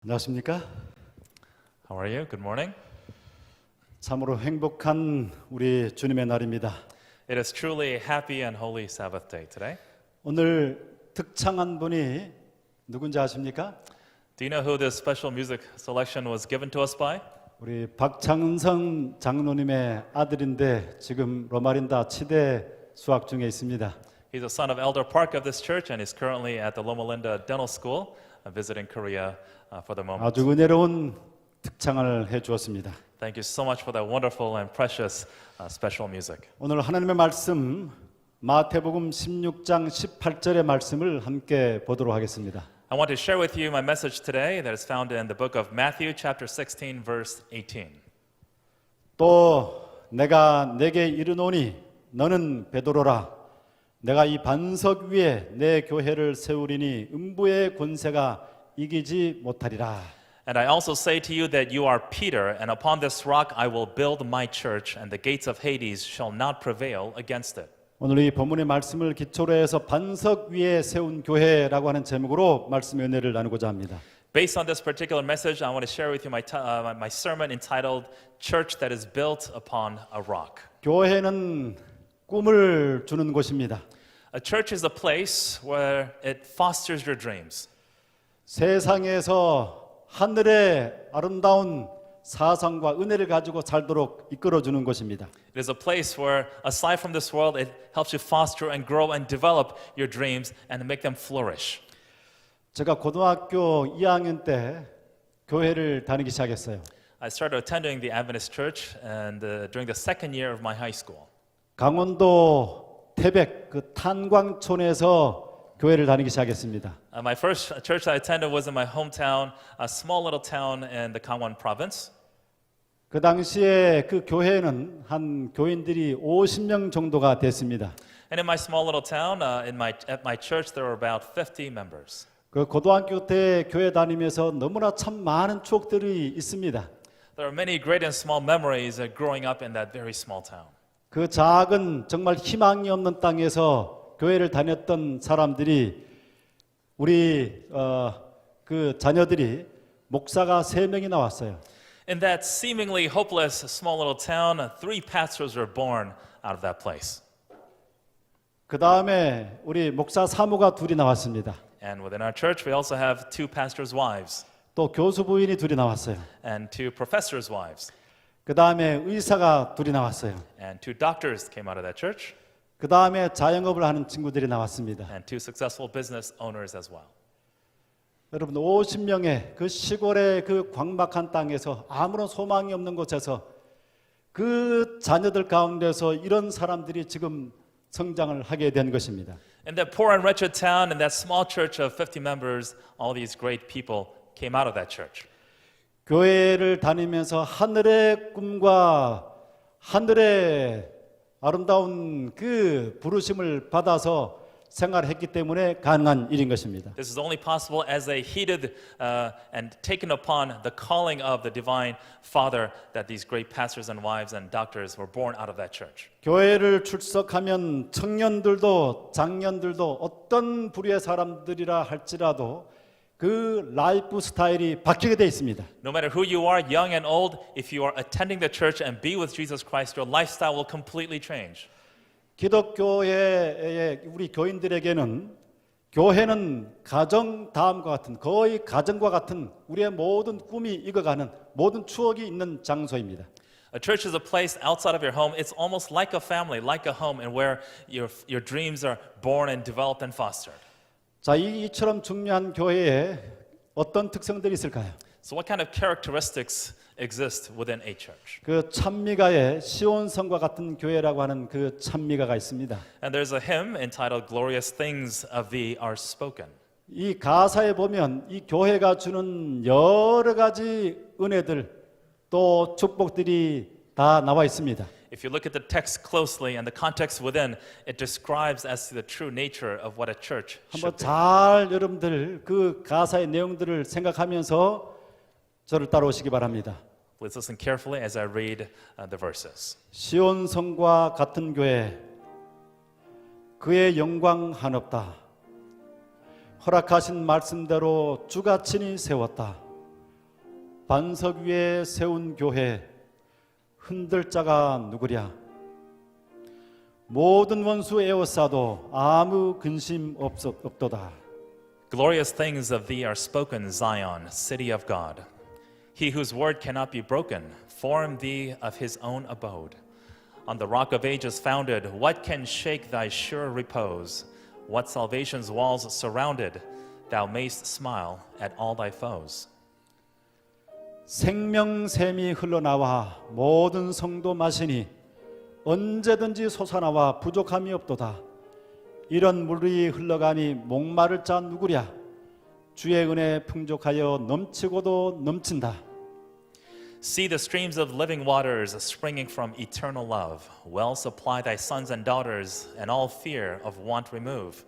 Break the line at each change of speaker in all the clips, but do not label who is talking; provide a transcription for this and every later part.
안녕하십니까?
How are you? Good morning.
참으로 행복한 우리 주님의 날입니다.
It is truly a happy and holy Sabbath day today.
오늘 특창한 분이 누군지 아십니까?
Do you know who this special music selection was given to us by?
우리 박창성 장로님의 아들인데 지금 로마린다 치대 수학 중에 있습니다.
He's a son of Elder Park of this church and is currently at the Loma Linda Dental School, visiting Korea for the moment.
아주 은혜로운 특창을 해 주었습니다.
Thank you so much for that wonderful and precious special music.
오늘 하나님의 말씀 마태복음 16장 18절의 말씀을 함께 보도록 하겠습니다.
I want to share with you my message today that is found in the book of Matthew chapter 16 verse 18.
또 내가 내게 이르노니 너는 베드로라 내가 이 반석 위에 내 교회를 세우리니 음부의 권세가 이기지 못하리라.
And I also say to you that you are Peter, and upon this rock I will build my church, and the gates of Hades shall not prevail against it.
오늘 이 본문의 말씀을 기초로 해서 반석 위에 세운 교회라고 하는 제목으로 말씀의 은혜를 나누고자 합니다.
Based on this particular message, I want to share with you my sermon entitled Church That is Built Upon a Rock.
교회는 꿈을 주는 곳입니다.
A church is a place where it fosters your dreams.
세상에서 하늘의 아름다운 사상과 은혜를 가지고 살도록 이끌어주는 곳입니다.
It is a place where, aside from this world, it helps you foster and grow and develop your dreams and make them flourish.
제가 고등학교 2학년 때 교회를 다니기 시작했어요.
I started attending the Adventist church and during the second year of my high school.
강원도 태백 그 탄광촌에서 교회를 다니기 시작했습니다.
My first church I attended was in my hometown, a small little town in the Gangwon province.
그 당시에 그 교회는 한 교인들이 50명 정도가 됐습니다.
And in my small little town, at my church, there were about 50 members.
그 고등학교 때 교회 다니면서 너무나 참 많은 추억들이 있습니다.
There are many great and small memories growing up in that very small town.
그 작은 정말 희망이 없는 땅에서 교회를 다녔던 사람들이 우리 그 자녀들이 목사가 3명이나 왔어요.
In that seemingly hopeless small little town, 3 pastors were born out of that place.
그 다음에 우리 목사 사무가 2이 나왔습니다.
And within our church, we also have 2 pastors' wives
또 교수 부인이 2이 나왔어요.
and 2 professors' wives.
그 다음에 의사가 2이 나왔어요.
And 2 doctors came out of that church.
그 다음에 자영업을 하는 친구들이 나왔습니다.
And 2 successful business owners as well.
여러분 50명의 그 시골의 그 광박한 땅에서 아무런 소망이 없는 곳에서 그 자녀들 가운데서 이런 사람들이 지금 성장을 하게 된 것입니다.
In that poor and wretched town, in that small church of 50 members, all these great people came out of that church.
교회를 다니면서 하늘의 꿈과 하늘의 아름다운 그 부르심을 받아서 생활했기 때문에 가능한 일인 것입니다.
This is only possible as they heeded and taken upon the calling of the divine Father that these great pastors and wives and doctors were born out of that church.
교회를 출석하면 청년들도 장년들도 어떤 부류의 사람들이라 할지라도 그 라이프 스타일이 바뀌게 돼 있습니다.
No matter who you are, young and old, if you are attending the church and be with Jesus Christ, your lifestyle will completely change.
기독교의 우리 교인들에게는 교회는 가정 다음과 같은 거의 가정과 같은 우리의 모든 꿈이 익어가는 모든 추억이 있는 장소입니다.
A church is a place outside of your home. It's almost like a family, like a home, and where your dreams are born and developed and fostered.
자, 이처럼 중요한 교회에 어떤 특성들이 있을까요?
So what kind of characteristics exist within a church?
그 찬미가의 시온성과 같은 교회라고 하는 그 찬미가가 있습니다.
And there's a hymn entitled Glorious Things of Thee Are Spoken.
이 가사에 보면 이 교회가 주는 여러 가지 은혜들 또 축복들이 다 나와 있습니다.
If you look at the text closely and the context within, it describes as to the true nature of what a church
한번
should be.
잘 여러분들 그 가사의 내용들을 생각하면서 저를 따라오시기 바랍니다.
Let's listen carefully as I read the verses.
시온성과 같은 교회 그의 영광 한없다. 허락하신 말씀대로 주가 친히 세웠다. 반석 위에 세운 교회 흔들 자가 누구랴. 모든 원수 에워싸도 아무 근심 없도다.
Glorious things of thee are spoken, Zion, city of God. He whose word cannot be broken, formed thee of his own abode. On the rock of ages founded, what can shake thy sure repose? What salvation's walls surrounded, thou mayst smile at all thy foes.
생명샘이 흘러나와 모든 성도 마시니 언제든지 솟아나와 부족함이 없도다. 이런 물이 흘러가니 목마를 자 누구랴. 주의 은혜 풍족하여 넘치고도 넘친다.
See the streams of living waters springing from eternal love. Well supply thy sons and daughters, and all fear of want remove.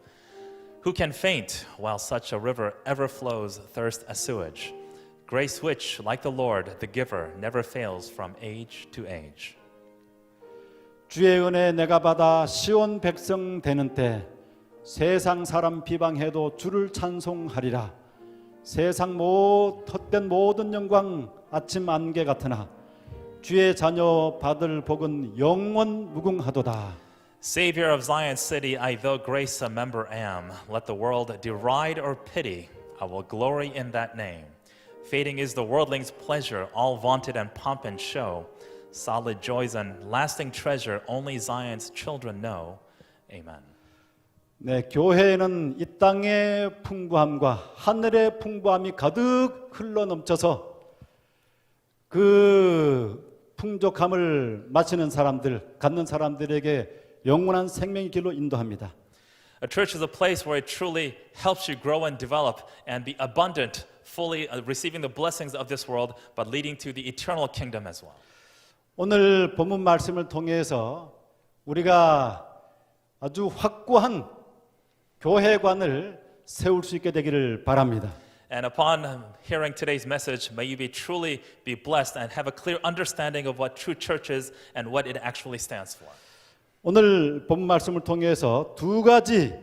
Who can faint while such a river ever flows thirst as sewage? Grace which, like the Lord, the giver, never fails from age to age.
주의 은혜 내가 받아 시온 백성 되는 때 세상 사람 비방해도 주를 찬송하리라. 세상 헛된 모든 영광 아침 안개 같으나 주의 자녀 받을 복은 영원 무궁하도다.
Savior of Zion's city, I though grace a member am. Let the world deride or pity, I will glory in that name. Fading is the worldling's pleasure, all vaunted and pomp and show. Solid joys and lasting treasure only Zion's children know. Amen.
네, 교회에는 이 땅의 풍부함과 하늘의 풍부함이 가득 흘러 넘쳐서 그 풍족함을 마시는 사람들, 갖는 사람들에게 영원한 생명의 길로 인도합니다.
A church is a place where it truly helps you grow and develop and be abundant, fully receiving the blessings of this world, but leading to the eternal kingdom as well.
오늘 본문 말씀을 통해서 우리가 아주 확고한 교회관을 세울 수 있게 되기를 바랍니다.
And upon hearing today's message, may you truly be blessed and have a clear understanding of what true church is and what it actually stands for.
오늘 본문 말씀을 통해서 두 가지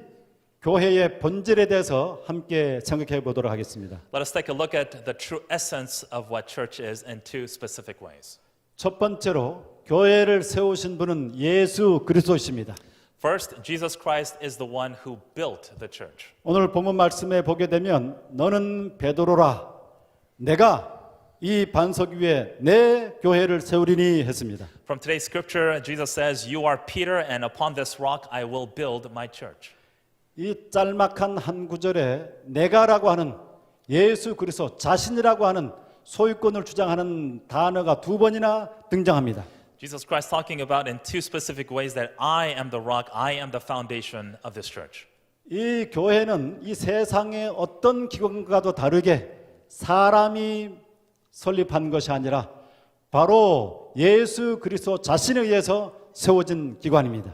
교회의 본질에 대해서 함께 생각해 보도록 하겠습니다.
Let us take a look at the true essence of what church is in two specific ways.
첫 번째로 교회를 세우신 분은 예수 그리스도이십니다.
First, Jesus Christ is the one who built the church.
오늘 본문 말씀에 보게 되면 너는 베드로라 내가 이 반석 위에 내 교회를 세우리니 했습니다.
From today's scripture, Jesus says, "You are Peter, and upon this rock I will build my church."
이 짤막한 한 구절에 내가라고 하는 예수 그리스도 자신이라고 하는 소유권을 주장하는 단어가 두 번이나 등장합니다.
Jesus Christ talking about in two specific ways that I am the rock, I am the foundation of this church.
이 교회는 이 세상의 어떤 기관과도 다르게 사람이 설립한 것이 아니라 바로 예수 그리스도 자신에 의해서 세워진 기관입니다.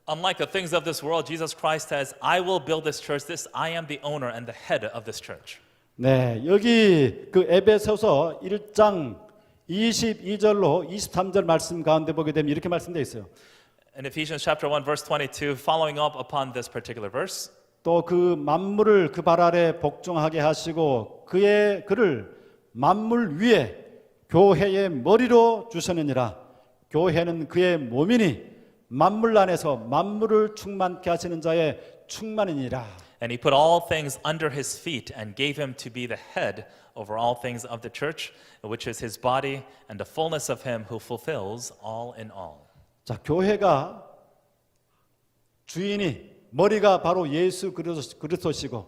Unlike the things of this world, Jesus Christ says, "I will build this church. This I am the owner and the head of this church."
네, 여기 그 에베소서 1장 22절로 23절 말씀 가운데 보게 되면 이렇게 말씀되어 있어요.
In Ephesians chapter 1 verse 22, following up upon this particular verse,
또 그 만물을 그 발 아래 복종하게 하시고 그를 만물 위에 교회의 머리로 주셨느니라. 교회는 그의 몸이니 만물 안에서 만물을 충만케 하시는 자의 충만이니라.
and he put all things under his feet and gave him to be the head over all things of the church, which is his body, and the fullness of him who fulfills all in all.
자, 교회가 주인이 머리가 바로 예수 그리스도시고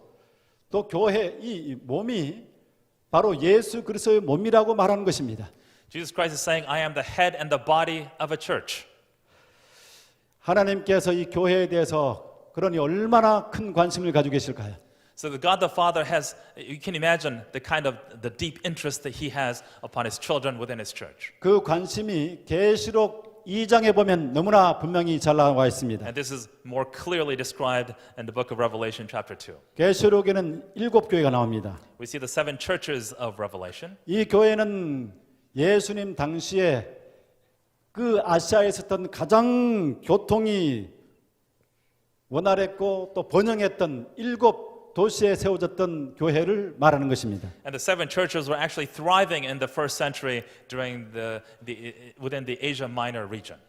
또 교회 이 몸이 바로 예수 그리스도의 몸이라고 말하는 것입니다.
Jesus Christ is saying, I am the head and the body of a church.
하나님께서 이 교회에 대해서 그러니 얼마나 큰 관심을 가지고 계실까요?
So the God the Father has, you can imagine the kind of the deep interest that he has upon his children within his church.
그 관심이 계시록 2장에 보면 너무나 분명히 잘 나와 있습니다.
And this is more clearly described in the book of Revelation chapter 2.
계시록에는 7교회가 나옵니다.
We see the 7 churches of Revelation.
이 교회는 예수님 당시에 그 아시아에 있었던 가장 교통이 원활했고 또 번영했던 7 도시에 세워졌던 교회를 말하는 것입니다.
And the seven churches were actually thriving in the first century during within the Asia Minor region.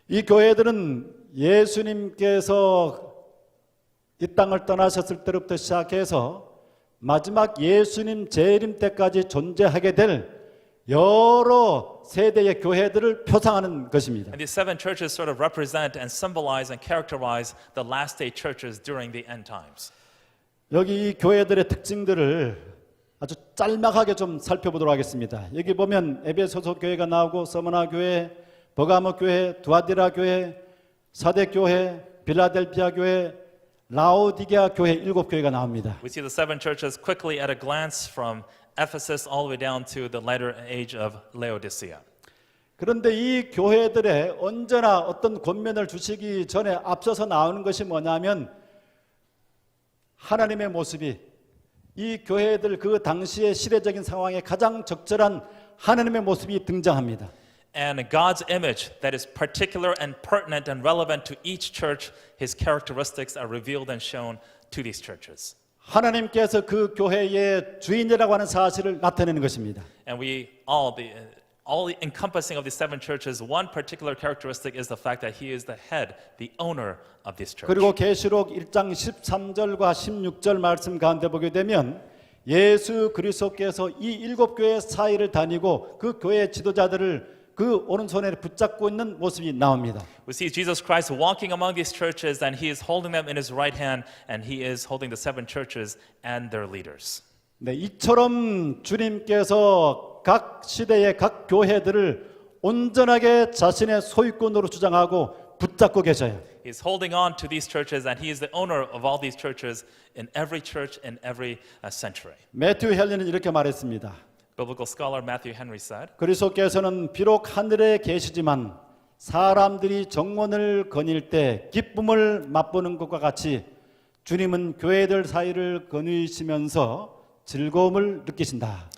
이 교회들은 예수님께서 이 땅을 떠나셨을 때부터 시작해서 마지막 예수님 재림 때까지 존재하게 될 여러 세대의 교회들을 표상하는 것입니다.
And these seven churches sort of represent and symbolize and characterize the last day churches during the end times.
여기 이 교회들의 특징들을 아주 짤막하게 좀 살펴보도록 하겠습니다. 여기 보면 에베소서 교회가 나오고 서머나 교회, 버가모 교회, 두아디라 교회, 사대 교회, 빌라델피아 교회, 라오디게아 교회 7교회가 나옵니다.
We see the seven churches quickly at a glance from Ephesus all the way down to the latter age of Laodicea.
그런데 이 교회들의 언제나 어떤 권면을 주시기 전에 앞서서 나오는 것이 뭐냐면 하나님의 모습이 이 교회들 그 당시의 시대적인 상황에 가장 적절한 하나님의 모습이 등장합니다.
And God's image that is particular and pertinent and relevant to each church, his characteristics are revealed and shown to these churches.
하나님께서 그 교회의 주인이라고 하는 사실을 나타내는 것입니다.
And we all encompassing of these seven churches, one particular characteristic is the fact that he is the head, the owner of this church.
그리고 계시록 1장 13절과 16절 말씀 가운데 보게 되면 예수 그리스도께서 이 7교회 사이를 다니고 그 교회 지도자들을 그 오른손에 붙잡고 있는 모습이 나옵니다.
We see Jesus Christ walking among these churches and he is holding them in his right hand and he is holding the seven churches and their leaders.
네, 이처럼 주님께서 각 시대의 각 교회들을 온전하게 자신의 소유권으로 주장하고 붙잡고 계셔요.
He is holding on to these churches and he is the owner of all these churches in every church in every century.
매튜 헨리는 이렇게 말했습니다.
Biblical scholar Matthew Henry said,
그리스도께서는 비록 하늘에 계시지만 사람들이 정원을 거닐 때 기쁨을 맛보는 것과 같이 주님은 교회들 사이를 거니시면서 즐거움을 느끼신다.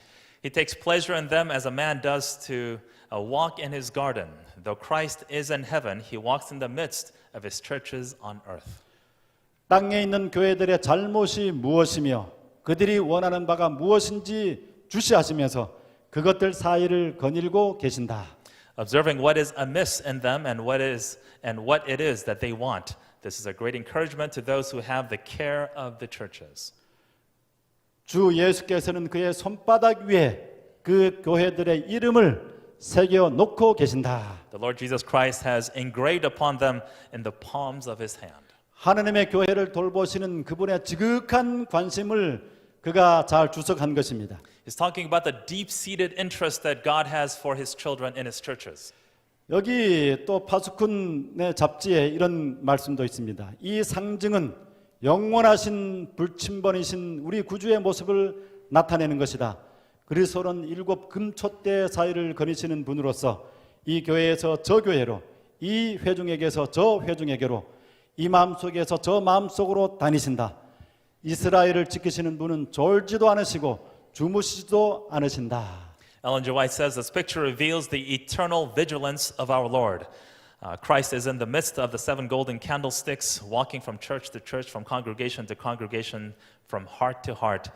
He takes pleasure in them as a man does to walk in his garden. Though Christ is in heaven, he walks in the midst of his churches on earth.
땅에 있는 교회들의 잘못이 무엇이며 그들이 원하는 바가 무엇인지 주시하시면서 그것들 사이를 거닐고 계신다.
Observing what is amiss in them and what it is that they want. This is a great encouragement to those who have the care of the churches.
주 예수께서는 그의 손바닥 위에 그 교회들의 이름을 새겨 놓고 계신다.
The Lord Jesus Christ has engraved upon them in the palms of his hand.
하나님의 교회를 돌보시는 그분의 지극한 관심을 그가 잘 주석한 것입니다.
He's talking about the deep-seated interest that God has for his children in his churches.
여기 또 파수쿤의 잡지에 이런 말씀도 있습니다. 이 상징은 영원하신 불침번이신 우리 구주의 모습을 나타내는 것이다. 그리스도는 7 금촛대 사이를 거니시는 분으로서 이 교회에서 저 교회로, 이 회중에게서 저 회중에게로, 이 마음속에서 저 마음속으로 다니신다. 이스라엘을 지키시는 분은 졸지도 않으시고 주무시지도 않으신다.
Ellen G. White says this picture reveals the eternal vigilance of our Lord. Christ is in the midst of the 7 golden candlesticks, walking from church to church, from congregation to congregation, from heart to heart.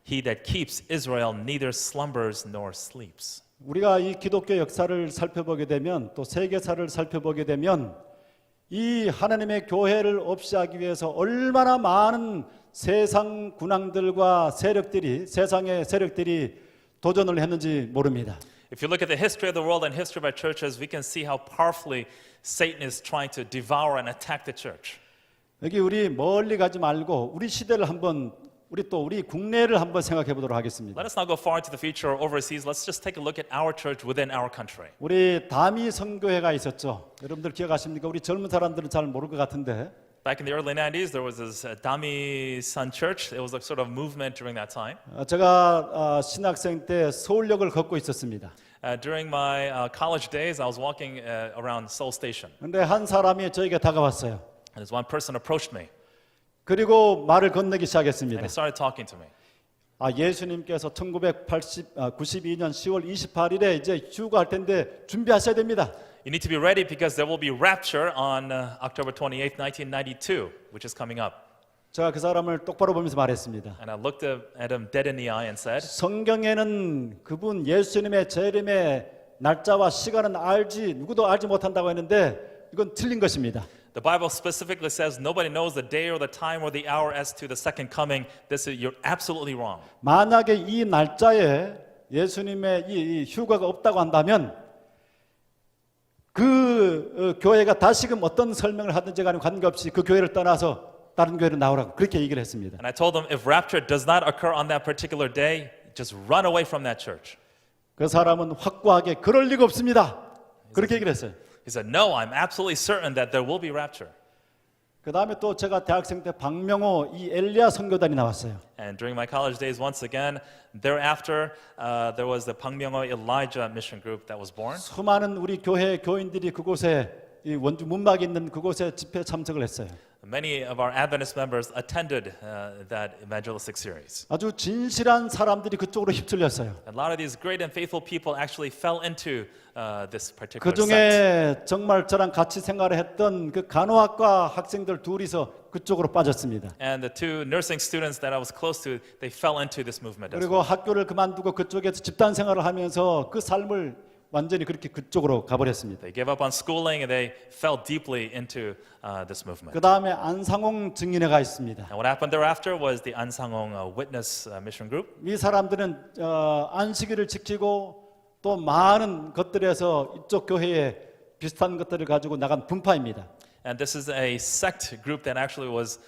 He that keeps Israel neither slumbers nor sleeps.
우리가 이 기독교 역사를 살펴보게 되면 또 세계사를 살펴보게 되면 이 하나님의 교회를 없이 하기 위해서 얼마나 많은 세상 군왕들과 세력들이 세상의 세력들이 도전을 했는지 모릅니다.
If you look at the history of the world and history of our churches, we can see how powerfully Satan is trying to devour and attack the church.
여기 우리 멀리 가지 말고 우리 시대를 한번 우리 국내를 한번 생각해 보도록 하겠습니다.
Let us not go far into the future or overseas. Let's just take a look at our church within our country.
우리 다미 선교회가 있었죠. 여러분들 기억하십니까? 우리 젊은 사람들은 잘 모를 것 같은데.
Back in the early 90s, there was this Dami Sun Church. It was a sort of movement during that time.
제가 신학생 때 서울역을 걷고 있었습니다.
During my college days, I was walking around Seoul Station.
근데 한 사람이 저에게 다가왔어요.
And this one person approached me.
그리고 말을 건네기
And
시작했습니다.
he started talking to me.
예수님께서 1992년 10월 28일에 이제 휴가할 텐데 준비하셔야 됩니다.
You need to be ready because there will be rapture on October 28th, 1992, which is coming up.
제가 그 사람을 똑바로 보면서 말했습니다.
And I looked at him dead in the eye and said,
성경에는 그분 예수님의 재림의 날짜와 시간은 누구도 알지 못한다고 했는데 이건 틀린 것입니다.
the Bible specifically says nobody knows the day or the time or the hour as to the second coming. You're absolutely wrong.
만약에 이 날짜에 예수님의 이 휴가가 없다고 한다면 그 교회가 다시금 어떤 설명을 하든지 간에 관계없이 그 교회를 떠나서 다른 교회로 나오라고 그렇게 얘기를 했습니다.
And I told them if rapture does not occur on that particular day, just run away from that church.
그 사람은 확고하게 그럴 리가 없습니다. 그렇게 얘기를 했어요.
He said, no, I'm absolutely certain that there will be rapture.
그 다음에 또 제가 대학생 때 박명호 이 엘리야 선교단이 나왔어요.
And during my college days, once again, thereafter, there was the Bang Myung-ho Elijah mission group that was born.
수많은 우리 교회 교인들이 그곳에 이 원주 문막에 있는 그곳에 집회 참석을 했어요.
Many of our Adventist members attended that evangelistic series.
아주 진실한 사람들이 그쪽으로 휩쓸렸어요.
And a lot of these great and faithful people actually fell into this particular
그
sect.
중에 정말 저랑 같이 생활을 했던 그 간호학과 학생들 둘이서 그쪽으로 빠졌습니다.
And the two nursing students that I was close to, they fell into this movement as well.
그리고 학교를 그만두고 그쪽에서 집단 생활을 하면서 그 삶을 완전히 그렇게 그쪽으로 가버렸습니다.
They gave up on schooling and they fell deeply into this movement.
그 다음에 안상홍 증인회가 있습니다.
And what happened thereafter was the An Sang-hong Witness Mission Group.
이 사람들은 안식일을 지키고 또 많은 것들에서 이쪽 교회에 비슷한 것들을 가지고 나간 분파입니다.
And this is a sect group that actually was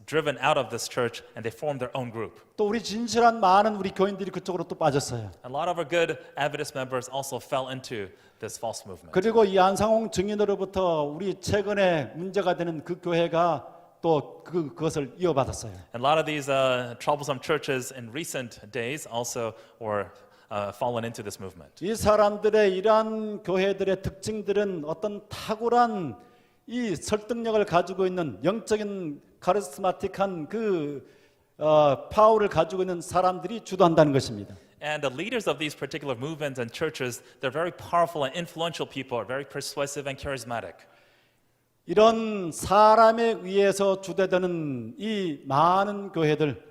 driven out of this church, and they formed their own group.
또 우리 진실한 많은 우리 교인들이 그쪽으로 또 빠졌어요.
A lot of our good Adventist members also fell into this false movement.
그리고 이 안상홍 증인으로부터 우리 최근에 문제가 되는 그 교회가 또 그것을 이어받았어요.
And a lot of these troublesome churches in recent days also were fallen into this movement.
이 사람들의 이러한 교회들의 특징들은 어떤 탁월한 이 설득력을 가지고 있는 영적인 카리스마틱한 그 파워를 가지고 있는 사람들이 주도한다는 것입니다.
And the leaders of these particular movements and churches, they're very powerful and influential people, are very persuasive and charismatic.
이런 사람에 의해서 주도되는 이 많은 교회들,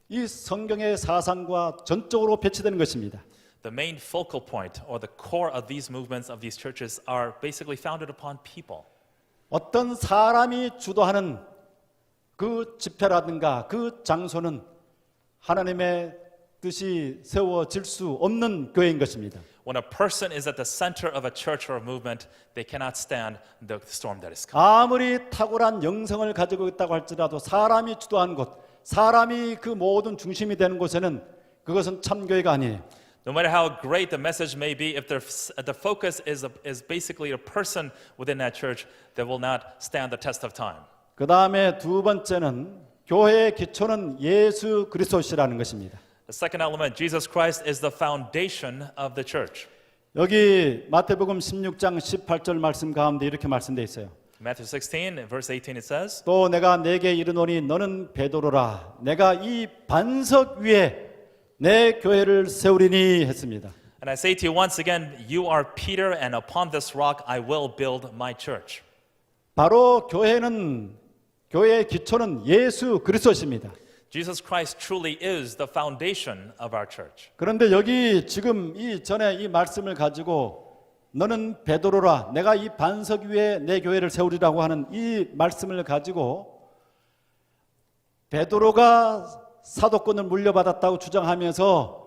이 성경의 사상과 전적으로 배치되는 것입니다.
The main focal point or the core of these movements, of these churches, are basically founded upon people.
어떤 사람이 주도하는 그 집회라든가 그 장소는 하나님의 뜻이 세워질 수 없는 교회인 것입니다.
When a person is at the center of a church or a movement, they cannot stand the storm that is coming.
아무리 탁월한 영성을 가지고 있다고 할지라도 사람이 주도한 곳, 사람이 그 모든 중심이 되는 곳에는 그것은 참교회가 아니에요.
No matter how great the message may be, if the focus is basically a person within that church, they will not stand the test of time.
그 다음에 두 번째는 교회의 기초는 예수 그리스도시라는 것입니다.
The second element, Jesus Christ, is the foundation of the church.
여기 마태복음 16장 18절 말씀 가운데 이렇게 말씀되어 있어요.
Matthew 16, verse 18, it says,
또 내가 네게 이르노니 너는 베드로라 내가 이 반석 위에 내 교회를 세우리니 했습니다.
And I say to you once again, you are Peter, and upon this rock I will build my church.
바로 교회의 기초는 예수 그리스도십니다.
Jesus Christ truly is the foundation of our church.
그런데 여기 지금 이 전에 이 말씀을 가지고 너는 베드로라 내가 이 반석 위에 내 교회를 세우리라고 하는 이 말씀을 가지고 베드로가 사도권을 물려받았다고 주장하면서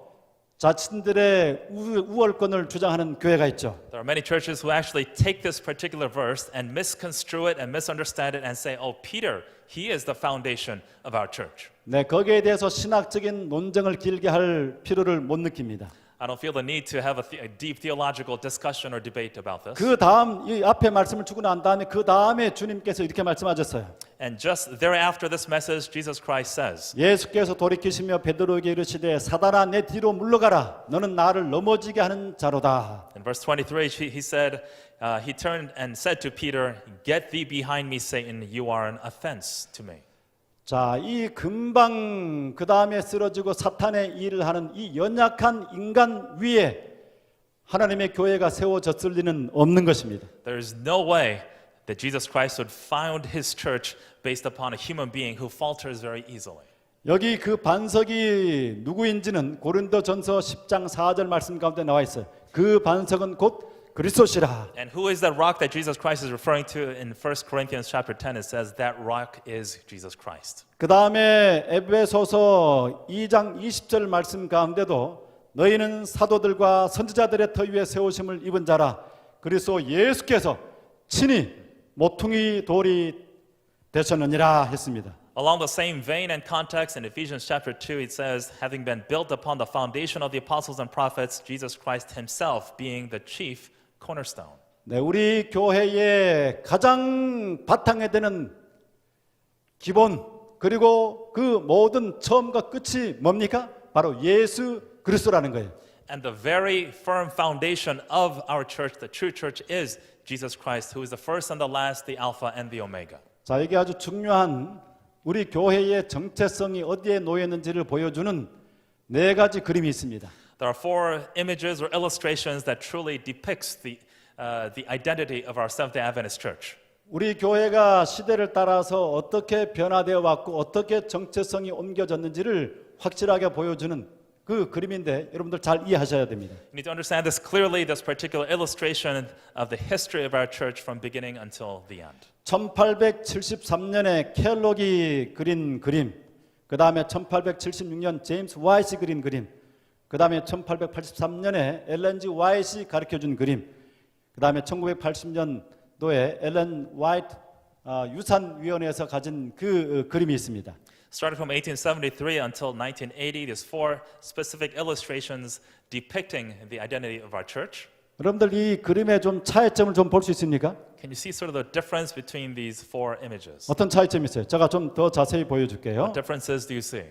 자신들의 우월권을 주장하는 교회가 있죠.
There are many churches who actually take this particular verse and misconstrue it and misunderstand it and say, oh, Peter, he is the foundation of our church.
네, 거기에 대해서 신학적인 논쟁을 길게 할 필요를 못 느낍니다.
I don't feel the need to have a deep theological discussion or debate about this.
그 다음 이 앞에 말씀을 주고 난 다음에 그 다음에 주님께서 이렇게 말씀하셨어요.
And just thereafter this message, Jesus Christ says,
예수께서 돌이키시며 베드로에게 이르시되 사단아 내 뒤로 물러가라 너는 나를 넘어지게 하는 자로다.
in verse 23, he said, he turned and said to Peter, get thee behind me, Satan, you are an offense to me.
자, 이 금방 그 다음에 쓰러지고 사탄의 일을 하는 이 연약한 인간 위에 하나님의 교회가 세워졌을 리는 없는 것입니다.
There is no way that Jesus Christ would found his church based upon a human being who falters very easily.
여기 그 반석이 누구인지는 고린도전서 10장 4절 말씀 가운데 나와 있어요. 그 반석은 곧 그리스도시라.
And who is that rock that Jesus Christ is referring to in 1 Corinthians chapter 10? It says that rock is Jesus Christ.
그 다음에 에베소서 2장 20절 말씀 가운데도 너희는 사도들과 선지자들의 터 위에 세우심을 입은 자라. 그리스도 예수께서 친히 모퉁이 돌이 되셨느니라 했습니다.
Along the same vein and context, in Ephesians chapter 2, it says, having been built upon the foundation of the apostles and prophets, Jesus Christ himself being the chief cornerstone.
네, 우리 교회의 가장 바탕에 되는 기본 그리고 그 모든 처음과 끝이 뭡니까? 바로 예수 그리스도라는 거예요.
And the very firm foundation of our church, the true church, is Jesus Christ, who is the first and the last, the Alpha and the Omega.
자, 이게 아주 중요한 우리 교회의 정체성이 어디에 놓여 있는지를 보여주는 네 가지 그림이 있습니다.
There are four images or illustrations that truly depicts the identity of our Seventh-day Adventist Church.
우리 교회가 시대를 따라서 어떻게 변화되어 왔고 어떻게 정체성이 옮겨졌는지를 확실하게 보여주는 그 그림인데 여러분들 잘 이해하셔야 됩니다.
You need to understand this clearly, this particular illustration of the history of our church from beginning until the end.
1873년에 켈록이 그린 그림, 그 다음에 1876년 제임스 와이시 그린 그림, 그 다음에 1883년에 엘렌 G 와이시 가르쳐준 그림, 그 다음에 1980년도에 엘렌 화이트 유산위원회에서 가진 그 그림이 있습니다.
Starting from 1873 until 1980, there's four specific illustrations depicting the identity of our church.
여러분들 이 그림의 좀 차이점을 좀 볼 수 있습니까?
Can you see sort of the difference between these four images?
어떤 차이점이 있어요? 제가 좀 더 자세히 보여줄게요.
What differences do you see?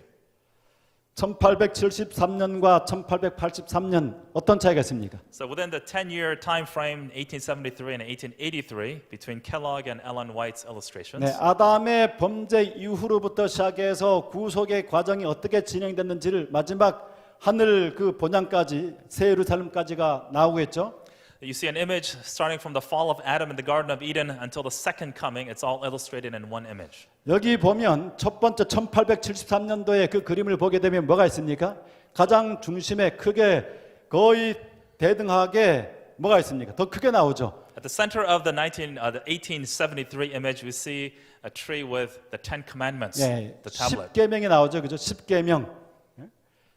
1873년과 1883년 어떤 차이가 있습니까?
So within the 10-year time frame, 1873 and 1883, between Kellogg and Ellen White's illustrations,
네, 아담의 범죄 이후로부터 시작해서 구속의 과정이 어떻게 진행됐는지를 마지막 하늘 그 본향까지 새 예루살렘까지가 나오고 있죠.
you see an image starting from the fall of Adam in the Garden of Eden until the second coming. It's all illustrated in one image.
여기 보면 첫 번째 1873년도에 그 그림을 보게 되면 뭐가 있습니까? 가장 중심에 크게 거의 대등하게 뭐가 있습니까? 더 크게 나오죠.
At the center of the 1873 image, we see a tree with the Ten Commandments,
네,
the tablet.
10계명이 나오죠. 그죠? 10계명.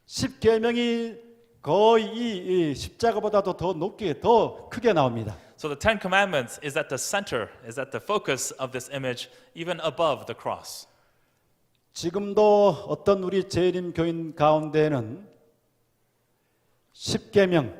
10계명이 거의 이 십자가보다도 더 높게 더 크게 나옵니다.
So the Ten Commandments is at the center, is at the focus of this image, even above the cross.
지금도 어떤 우리 재림 교인 가운데는 10계명,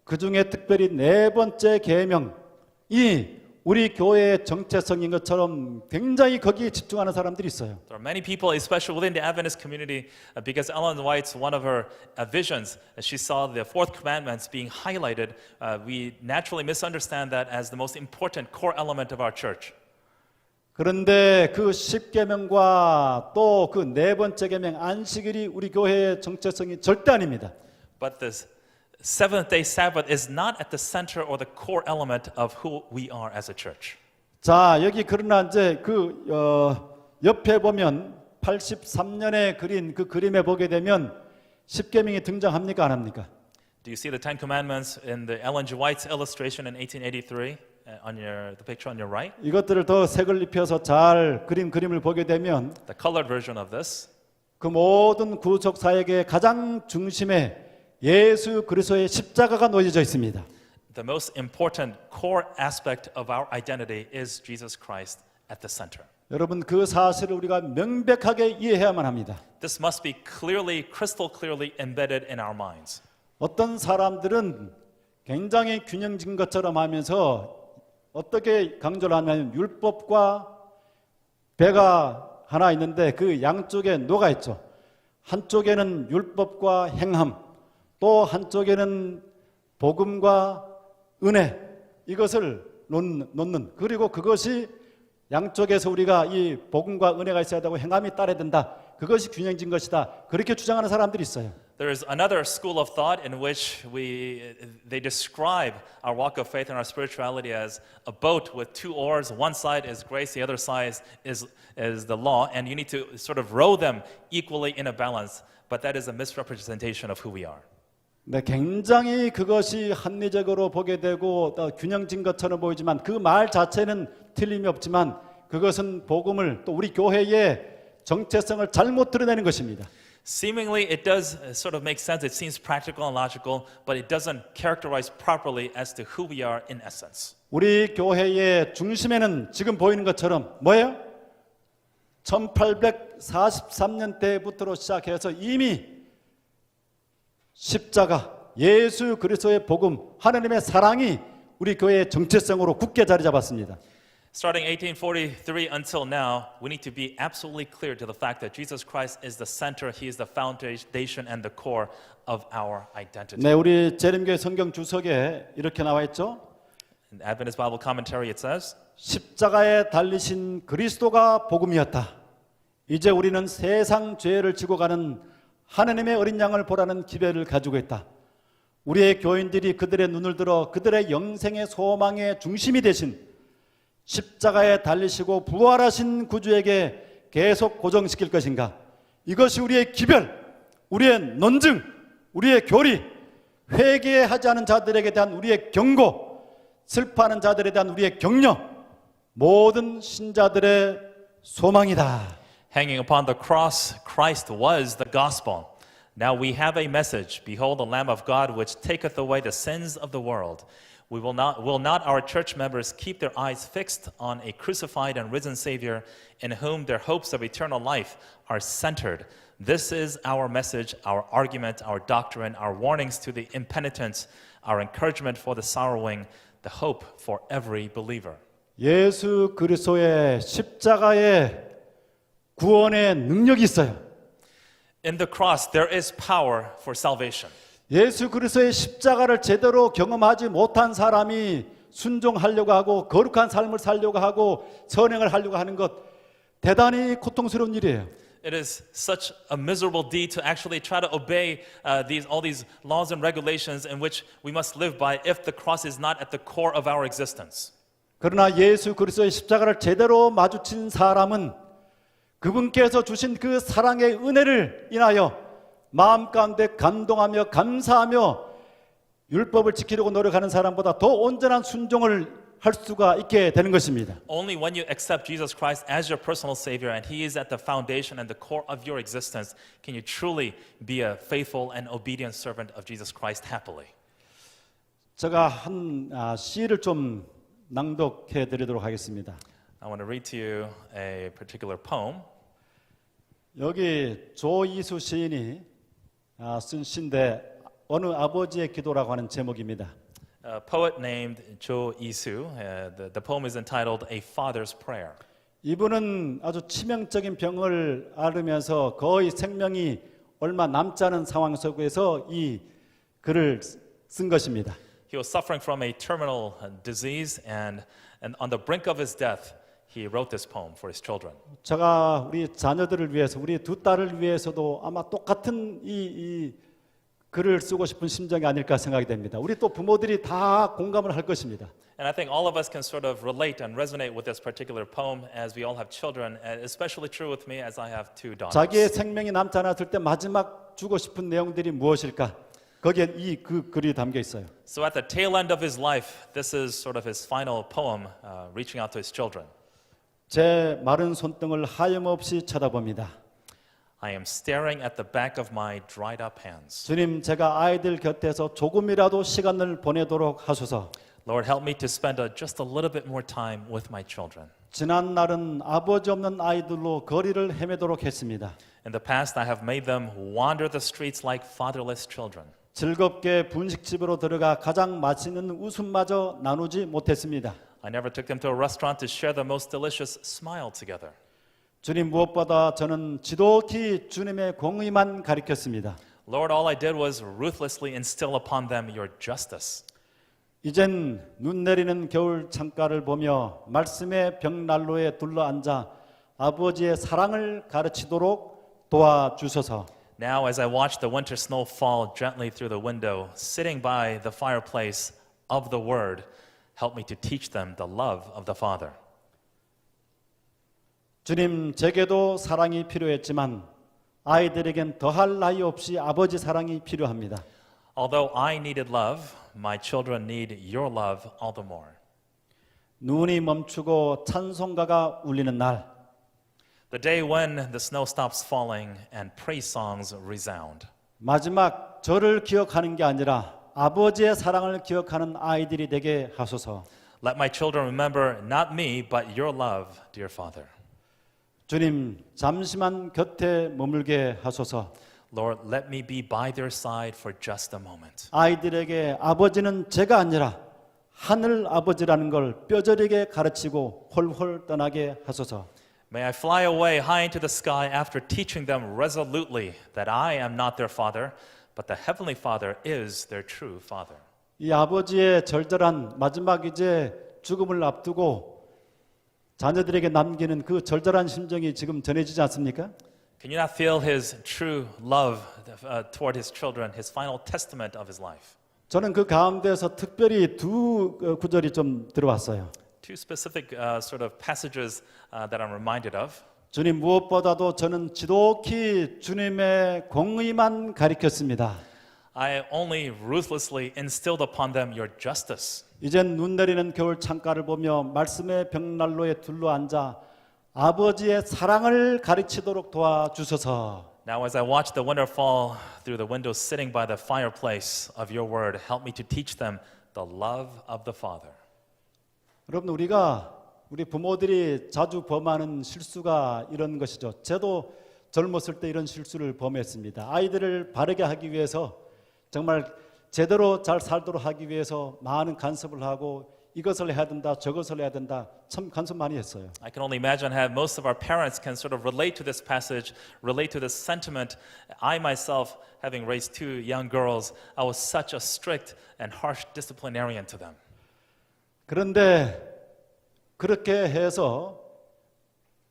그 중에 특별히 네 번째 계명이 우리 교회의 정체성인 것처럼 굉장히 거기에 집중하는 사람들이 있어요.
There are many people, especially within the Adventist community, because Ellen White's one of her visions, as she saw the fourth commandments being highlighted, we naturally misunderstand that as the most important core element of our church.
그런데 그 10계명과 또 그 네 번째 계명 안식일이 우리 교회의 정체성이 절대 아닙니다.
But this Seventh-day Sabbath is not at the center or the core element of who we are as a church.
자, 여기 그러나 이제 그 옆에 보면 83년에 그린 그 그림에 보게 되면 10계명이 등장합니까 안 합니까?
Do you see the Ten Commandments in the Ellen G. White's illustration in 1883 on the picture on your right?
이것들을 더 색을 입혀서 잘 그림을 보게 되면
The colored version of this.
그 모든 구속 사역의 가장 중심에 예수 그리스도의 십자가가 놓여져 있습니다.
The most important core aspect of our identity is Jesus Christ at the center.
여러분 그 사실을 우리가 명백하게 이해해야만 합니다.
This must be clearly, crystal clearly embedded in our minds.
어떤 사람들은 굉장히 균형진 것처럼 하면서 어떻게 강조를 하냐면 율법과 배가 하나 있는데 그 양쪽에 노가 있죠. 한쪽에는 율법과 행함, 또 한쪽에는 복음과 은혜 이것을 놓는 그리고 그것이 양쪽에서 우리가 이 복음과 은혜가 있어야 되고 행함이 따라야 된다. 그것이 균형진 것이다. 그렇게 주장하는 사람들이 있어요.
There's another school of thought in which they describe our walk of faith and our spirituality as a boat with two oars. One side is grace, the other side is the law, and you need to sort of row them equally in a balance. But that is a misrepresentation of who we are.
네, 굉장히 그것이 합리적으로 보게 되고 균형진 것처럼 보이지만 그 말 자체는 틀림이 없지만 그것은 복음을 또 우리 교회의 정체성을 잘못 드러내는 것입니다.
Seemingly, it does sort of make sense. It seems practical and logical, but it doesn't characterize properly as to who we are in essence.
우리 교회의 중심에는 지금 보이는 것처럼 뭐예요? 1843년대부터 시작해서 이미 십자가, 예수 그리스도의 복음, 하나님의 사랑이 우리 교회의 정체성으로 굳게 자리 잡았습니다.
Starting 1843 until now, we need to be absolutely clear to the fact that Jesus Christ is the center, He is the foundation and the core of our identity.
네, 우리 재림교회 성경 주석에 이렇게 나와 있죠.
In the Adventist Bible commentary, it says,
십자가에 달리신 그리스도가 복음이었다. 이제 우리는 세상 죄를 지고 가는 하나님의 어린 양을 보라는 기별을 가지고 있다. 우리의 교인들이 그들의 눈을 들어 그들의 영생의 소망의 중심이 되신 십자가에 달리시고 부활하신 구주에게 계속 고정시킬 것인가? 이것이 우리의 기별, 우리의 논증, 우리의 교리, 회개하지 않은 자들에게 대한 우리의 경고, 슬퍼하는 자들에 대한 우리의 격려, 모든 신자들의 소망이다.
hanging upon the cross, Christ was the gospel. Now we have a message. Behold, the Lamb of God, which taketh away the sins of the world. Will not our church members keep their eyes fixed on a crucified and risen Savior in whom their hopes of eternal life are centered? This is our message, our argument, our doctrine, our warnings to the impenitent, our encouragement for the sorrowing, the hope for every believer.
예수 그리스도의 십자가의 구원의 능력이 있어요.
In the cross, there is power for salvation.
예수 그리스도의 십자가를 제대로 경험하지 못한 사람이 순종하려고 하고 거룩한 삶을 살려고 하고 선행을 하려고 하는 것 대단히 고통스러운 일이에요.
It is such a miserable deed to actually try to obey all these laws and regulations in which we must live by if the cross is not at the core of our existence.
그러나 예수 그리스도의 십자가를 제대로 마주친 사람은 그분께서 주신 그 사랑의 은혜를 인하여 마음 가운데 감동하며 감사하며 율법을 지키려고 노력하는 사람보다 더 온전한 순종을 할 수가 있게 되는 것입니다.
Only when you accept Jesus Christ as your personal Savior and He is at the foundation and the core of your existence can you truly be a faithful and obedient servant of Jesus Christ happily.
제가 한 시를 좀 낭독해 드리도록 하겠습니다.
I want to read to you a particular poem.
여기 조이수 시인이 쓴 시인데 어느 아버지의 기도라고 하는 제목입니다.
A poet named Jo Isu. The poem is entitled A Father's Prayer.
이분은 아주 치명적인 병을 앓으면서 거의 생명이 얼마 남지 않은 상황 속에서 이 글을 쓴 것입니다.
He was suffering from a terminal disease and on the brink of his death, he wrote this poem for his children.
제가 우리 자녀들을 위해서 우리 두 딸을 위해서도 아마 똑같은 이 글을 쓰고 싶은 심정이 아닐까 생각이 됩니다. 우리 또 부모들이 다 공감을 할 것입니다.
And I think all of us can sort of relate and resonate with this particular poem as we all have children, and especially true with me as I have two daughters.
자기의 생명이 남지 않았을 때 마지막 주고 싶은 내용들이 무엇일까? 거기에 그 글이 담겨 있어요.
So at the tail end of his life, this is sort of his final poem, reaching out to his children.
제 마른 손등을 하염없이 쳐다봅니다.
I am staring at the back of my dried up hands.
주님, 제가 아이들 곁에서 조금이라도 시간을 보내도록 하소서.
Lord, help me to spend just a little bit more time with my children.
지난 날은 아버지 없는 아이들로 거리를 헤매도록 했습니다.
In the past, I have made them wander the streets like fatherless children.
즐겁게 분식집으로 들어가 가장 맛있는 웃음마저 나누지 못했습니다.
I never took them to a restaurant to share the most delicious smile together.
주님, 무엇보다 저는 지독히 주님의 공의만 가리켰습니다.
Lord, all I did was ruthlessly instill upon them your justice.
이젠 눈 내리는 겨울 창가를 보며 말씀의 벽난로에 둘러앉아 아버지의 사랑을 가르치도록 도와주소서.
Now, as I watch the winter snow fall gently through the window, sitting by the fireplace of the Word, help me to teach them the love of the Father.
주님, 제게도 사랑이 필요했지만 아이들에겐 더할 나위 없이 아버지 사랑이 필요합니다.
Although I needed love, my children need your love all the more.
눈이 멈추고 찬송가가 울리는 날,
The day when the snow stops falling and praise songs resound.
마지막 저를 기억하는 게 아니라 아버지의 사랑을 기억하는 아이들이 되게 하소서.
Let my children remember not me, but your love, dear Father.
주님, 잠시만 곁에 머물게 하소서.
Lord, let me be by their side for just a moment.
아이들에게 아버지는 제가 아니라 하늘 아버지라는 걸 뼈저리게 가르치고 홀홀 떠나게 하소서.
May I fly away high into the sky after teaching them resolutely that I am not their father, but the heavenly Father is their true Father.
이 아버지의 절절한 마지막 이제 죽음을 앞두고 자녀들에게 남기는 그 절절한 심정이 지금 전해지지 않습니까?
Can you not feel his true love toward his children, his final testament of his life?
저는 그 가운데서 특별히 두 구절이 좀 들어왔어요.
Two specific sort of passages that I'm reminded of.
주님, 무엇보다도 저는 지독히 주님의 공의만 가리켰습니다.
I only ruthlessly instilled upon them your justice.
이젠 눈 내리는 겨울 창가를 보며 말씀의 벽난로에 둘러앉아 아버지의 사랑을 가르치도록 도와주소서.
Now, as I watch the winter fall through the window sitting by the fireplace of your word, help me to teach them the love of the Father.
여러분, 우리 부모들이 자주 범하는 실수가 이런 것이죠. 저도 젊었을 때 이런 실수를 범했습니다. 아이들을 바르게 하기 위해서 정말 제대로 잘 살도록 하기 위해서 많은 간섭을 하고 이것을 해야 된다, 저것을 해야 된다. 참 간섭 많이 했어요.
I can only imagine how most of our parents can sort of relate to this passage, relate to this sentiment. I myself, having raised two young girls, I was such a strict and harsh disciplinarian to them.
그런데 그렇게 해서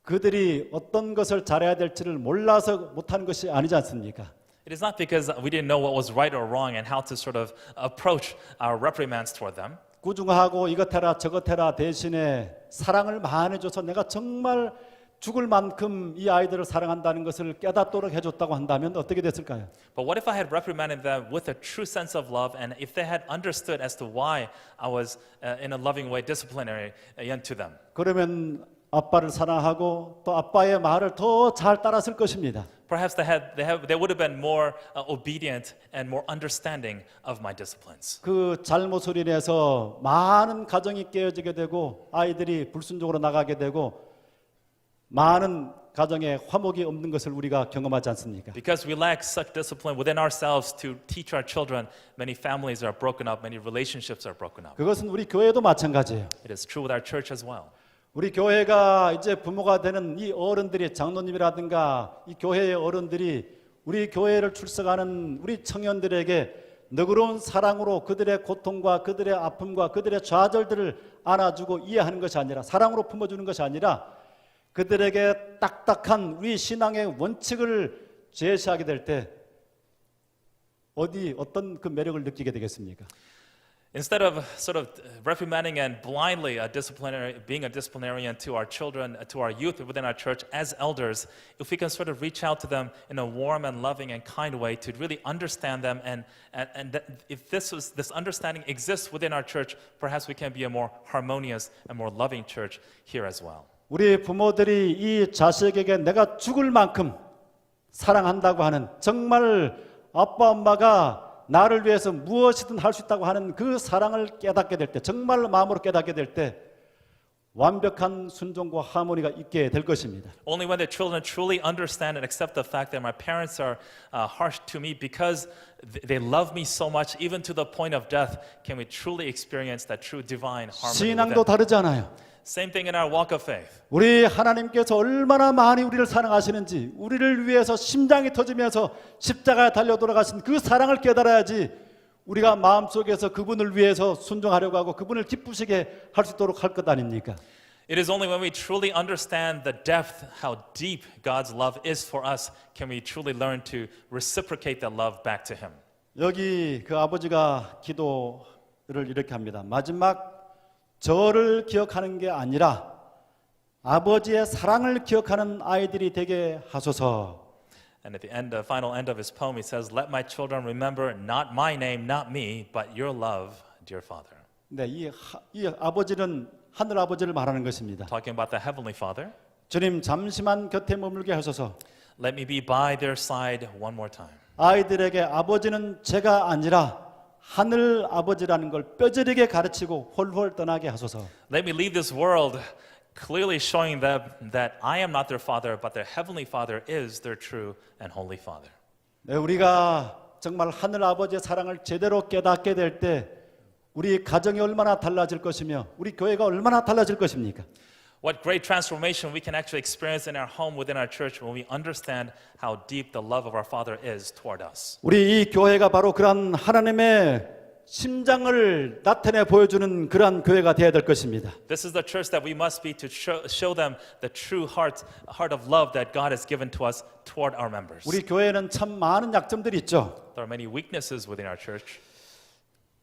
그들이 어떤 것을 잘해야 될지를 몰라서 못하는 것이 아니지 않습니까?
It is not because we didn't know what was right or wrong and how to sort of approach our reprimands toward them.
꾸중하고 이것 해라 저것 해라 대신에 사랑을 많이 줘서 내가 정말 죽을 만큼 이 아이들을 사랑한다는 것을 깨닫도록 해줬다고 한다면 어떻게 됐을까요?
But what if I had reprimanded them with a true sense of love, and if they had understood as to why I was in a loving way disciplinary to them?
그러면 아빠를 사랑하고 또 아빠의 말을 더 잘 따랐을 것입니다.
Perhaps they would have been more obedient and more understanding of my disciplines.
그 잘못을 인해서 많은 가정이 깨어지게 되고 아이들이 불순종으로 나가게 되고 많은 가정에 화목이 없는 것을 우리가 경험하지 않습니까?
Because we lack such discipline within ourselves to teach our children, many families are broken up, many relationships are broken up.
그것은 우리 교회도 마찬가지예요.
It is true with our church as well.
우리 교회가 이제 부모가 되는 이 어른들이 장로님이라든가 이 교회의 어른들이 우리 교회를 출석하는 우리 청년들에게 너그러운 사랑으로 그들의 고통과 그들의 아픔과 그들의 좌절들을 안아주고 이해하는 것이 아니라 사랑으로 품어주는 것이 아니라 그들에게 딱딱한 우리 신앙의 원칙을 제시하게 될 때 어떤 그 매력을 느끼게 되겠습니까?
Instead of sort of reprimanding and blindly being a disciplinarian to our children, to our youth within our church as elders, if we can sort of reach out to them in a warm and loving and kind way to really understand them, and if this understanding exists within our church, perhaps we can be a more harmonious and more loving church here as well.
우리 부모들이 이 자식에게 내가 죽을 만큼 사랑한다고 하는 정말 아빠 엄마가 나를 위해서 무엇이든 할 수 있다고 하는 그 사랑을 깨닫게 될 때, 정말로 마음으로 깨닫게 될 때 완벽한 순종과 하모니가 있게 될 것입니다.
Only when the children truly understand and accept the fact that my parents are harsh to me because they love me so much, even to the point of death, can we truly experience that true divine harmony
신앙도
within.
다르지 않아요.
Same thing in our walk of faith.
우리 하나님께서 얼마나 많이 우리를 사랑하시는지 우리를 위해서 심장이 터지면서 십자가에 달려 돌아가신 그 사랑을 깨달아야지 우리가 마음속에서 그분을 위해서 순종하려고 하고 그분을 기쁘시게 할 수 있도록 할 것 아닙니까?
It is only when we truly understand the depth, how deep God's love is for us, can we truly learn to reciprocate that love back to Him.
여기 그 아버지가 기도를 이렇게 합니다. 마지막 저를 기억하는 게 아니라 아버지의 사랑을 기억하는 아이들이 되게 하소서.
And at the end, the final end of his poem, he says, "Let my children remember not my name, not me, but your love, dear Father."
네, 이 아버지는 하늘 아버지를 말하는 것입니다.
Talking about the Heavenly Father,
주님 잠시만 곁에 머물게 하소서.
let me be by their side one more time.
아이들에게 아버지는 제가 아니라 하늘 아버지라는 걸 뼈저리게 가르치고 홀홀 떠나게 하소서.
Let me leave this world clearly showing them that I am not their father, but their heavenly Father is their true and holy Father.
네, 우리가 정말 하늘 아버지의 사랑을 제대로 깨닫게 될 때 우리 가정이 얼마나 달라질 것이며 우리 교회가 얼마나 달라질 것입니까?
What great transformation we can actually experience in our home, within our church, when we understand how deep the love of our Father is toward us.
우리 이 교회가 바로 그런 하나님의 심장을 나타내 보여주는 그러한 교회가 되어야 될 것입니다.
This is the church that we must be to show them the true heart of love that God has given to us toward our members.
우리 교회는 참 많은 약점들이 있죠.
There are many weaknesses within our church.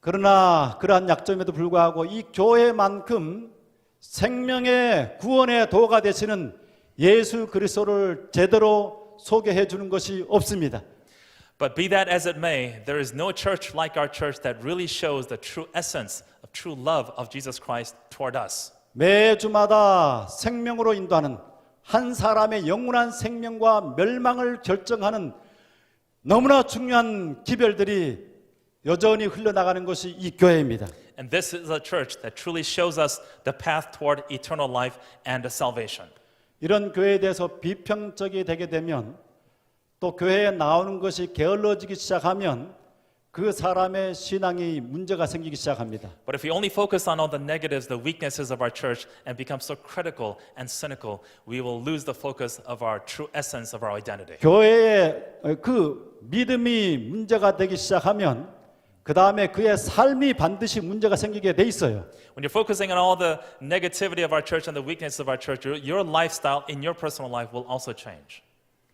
그러나 그러한 약점에도 불구하고 이 교회만큼 생명의 구원의 도가 되시는 예수 그리스도를 제대로 소개해 주는 것이 없습니다.
But be that as it may, there is no church like our church that really shows the true essence of true love of Jesus Christ toward us.
매주마다 생명으로 인도하는 한 사람의 영원한 생명과 멸망을 결정하는 너무나 중요한 기별들이 여전히 흘러나가는 것이 이 교회입니다.
And this is a church that truly shows us the path toward eternal life and salvation.
이런 교회에 대해서 비평적이 되게 되면 또 교회에 나오는 것이 게을러지기 시작하면 그 사람의 신앙이 문제가 생기기 시작합니다.
But if we only focus on all the negatives, the weaknesses of our church, and become so critical and cynical, we will lose the focus of our true essence of our identity.
교회의 그 믿음이 문제가 되기 시작하면 그 다음에 그의 삶이 반드시 문제가 생기게 돼 있어요.
When you're focusing on all the negativity of our church and the weakness of our church, your lifestyle in your personal life will also change.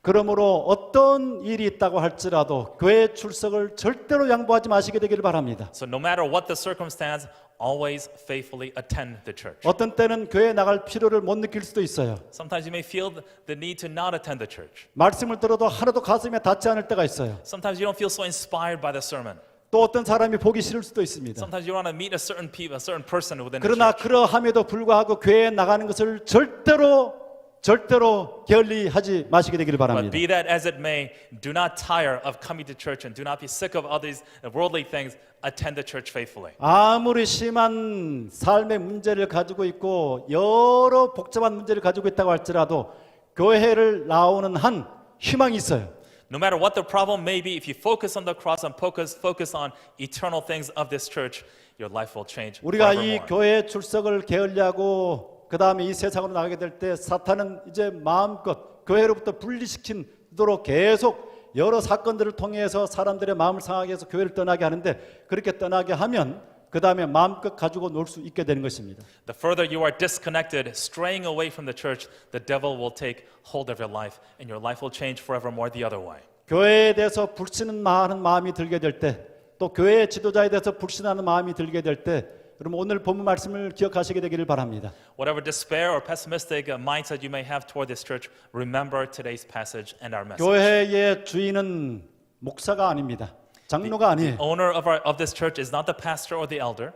그러므로 어떤 일이 있다고 할지라도 교회 출석을 절대로 양보하지 마시게 되기를 바랍니다.
So no matter what the circumstance, always faithfully attend the church.
어떤 때는 교회에 나갈 필요를 못 느낄 수도 있어요.
Sometimes you may feel the need to not attend the church.
말씀을 들어도 하나도 가슴에 닿지 않을 때가 있어요.
Sometimes you don't feel so inspired by the sermon.
또 어떤 사람이 보기 싫을 수도 있습니다.
Sometimes you want to meet a certain person within the
그러나
church.
그러함에도 불구하고 교회에 나가는 것을 절대로 게을리하지 마시게 되기를
But
바랍니다.
be that as it may, do not tire of coming to church and do not be sick of all these worldly things. Attend the church faithfully.
아무리 심한 삶의 문제를 가지고 있고 여러 복잡한 문제를 가지고 있다고 할지라도 교회를 나오는 한 희망이 있어요.
No matter what the problem may be, if you focus on the cross and focus on eternal things of this church, your life will change
우리가 이
forevermore.
교회 출석을 게을리하고 그 다음에 이 세상으로 나가게 될 때 사탄은 이제 마음껏 교회로부터 분리시키도록 계속 여러 사건들을 통해서 사람들의 마음을 상하게 해서 교회를 떠나게 하는데 그렇게 떠나게 하면 그 다음에 마음껏 가지고 놀 수 있게 되는 것입니다.
The further you are disconnected, straying away from the church, the devil will take hold of your life, and your life will change forevermore the other way.
교회에 대해서 불신하는 마음이 들게 될 때, 또 교회의 지도자에 대해서 불신하는 마음이 들게 될 때, 여러분 오늘 본문 말씀을 기억하시게 되기를 바랍니다.
Whatever despair or pessimistic mindset you may have toward this church, remember today's passage and our message.
교회의 주인은 목사가 아닙니다. 장로가 아니에요.
Owner of this church is not the pastor or the elder.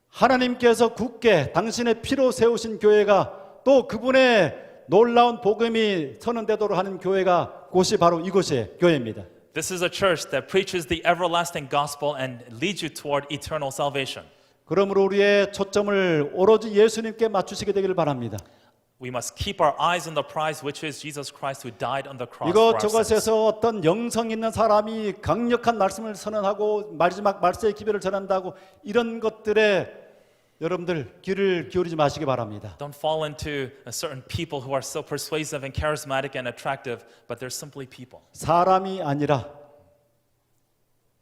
하나님께서 굳게 당신의 피로 세우신 교회가 또 그분의 놀라운 복음이 선언되도록 하는 교회가 곳이 바로 이곳의 교회입니다.
This is a church that preaches the everlasting gospel and leads you toward eternal salvation.
그러므로 우리의 초점을 오로지 예수님께 맞추시게 되기를 바랍니다.
We must keep our eyes on the prize, which is Jesus Christ, who died on the cross for our sins.
이것저것에서 어떤 영성 있는 사람이 강력한 말씀을 선언하고 마지막 말세의 기별을 전한다고 이런 것들에 여러분들 귀를 기울이지 마시기 바랍니다.
Don't fall into certain people who are so persuasive and charismatic and attractive, but they're simply people.
사람이 아니라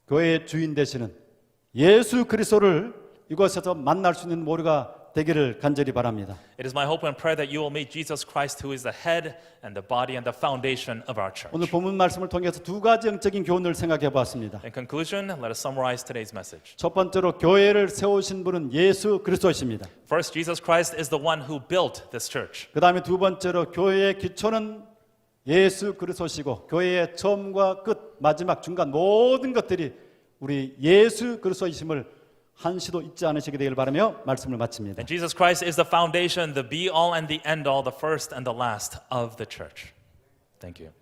교회의 주인 되시는 예수 그리스도를 이곳에서 만날 수 있는 우리가 되기를 간절히 바랍니다.
It is my hope and prayer that you will meet Jesus Christ, who is the head and the body and the foundation of our church.
오늘 본문 말씀을 통해서 두 가지 영적인 교훈을 생각해 보았습니다.
In conclusion, let us summarize today's message.
첫 번째로 교회를 세우신 분은 예수 그리스도이십니다.
First, Jesus Christ is the one who built this church.
그 다음에 두 번째로 교회의 기초는 예수 그리스도시고 교회의 처음과 끝, 마지막, 중간 모든 것들이 우리 예수 그리스도이심을 한시도 잊지 않으시게 되길 바라며 말씀을 마칩니다.
And Jesus Christ is the foundation, the be all and the end all, the first and the last of the church. Thank you.